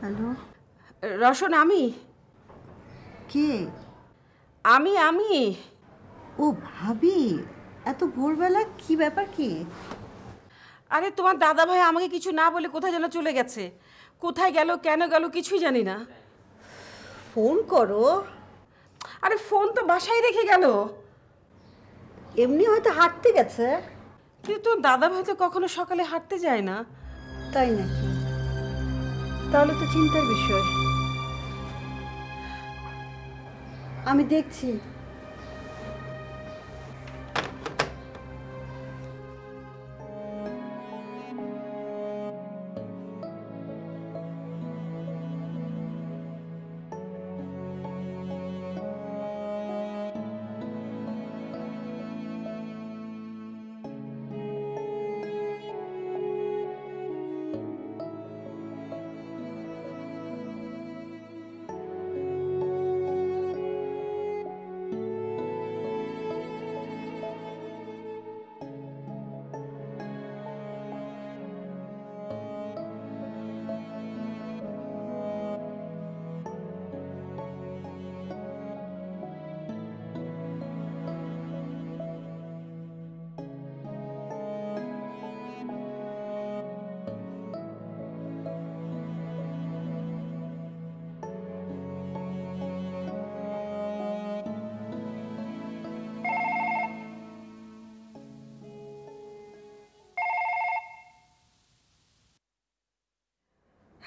Hello, Roston, আমি কে? আমি ও ভাবি, এত ভোরবেলা কি ব্যাপার কি? আরে তোমার দাদা ভাই আমাকে কিছু না বলে কোথায় যেন চলে গেছে। কোথায় গেল, কেন গেল, কিছুই জানি না। ফোন করো। আরে ফোন তো বাসায় রেখে গেল। এমনি হয়তো হাঁটতে গেছে। কিন্তু তোর দাদা ভাই তো কখনো সকালে হাঁটতে যায় না। তাই নাকি? তাহলে তো চিন্তার বিষয়। আমি দেখছি।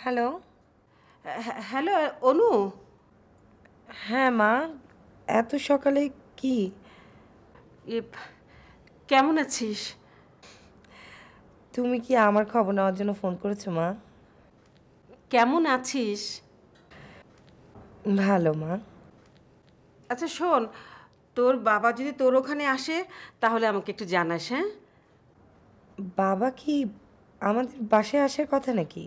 হ্যালো। হ্যালো অনু। হ্যাঁ মা, এত সকালে কি? এ, কেমন আছিস? তুমি কি আমার খবর নেওয়ার জন্য ফোন করেছো মা? কেমন আছিস? ভালো মা। আচ্ছা শোন, তোর বাবা যদি তোর ওখানে আসে তাহলে আমাকে একটু জানাস, হ্যাঁ? বাবা কি আমাদের বাসায় আসার কথা নাকি?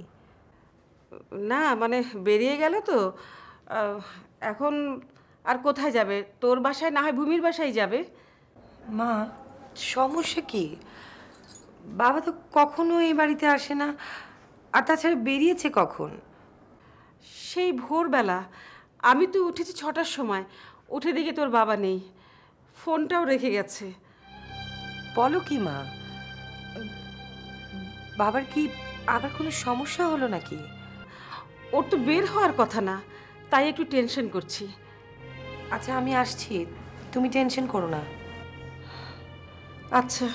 না মানে বেরিয়ে গেল তো। আহ, এখন আর কোথায় যাবে? তোর বাসায় না হয় ভূমির বাসায় যাবে। মা, সমস্যা কি? বাবা তো কখনো এই বাড়িতে আসে না, আর তাছাড়া বেরিয়েছে কখন? সেই ভোরবেলা আমি তো উঠেছি 6টার সময়, উঠে দেখি তোর বাবা নেই, ফোনটাও রেখে গেছে। বলো কি মা? বাবার কি আবার কোনো সমস্যা হলো নাকি? ওর তো বের হওয়ার কথা না, তাই একটু টেনশন করছি। আচ্ছা আমি আসছি, তুমি টেনশন করো না। আচ্ছা।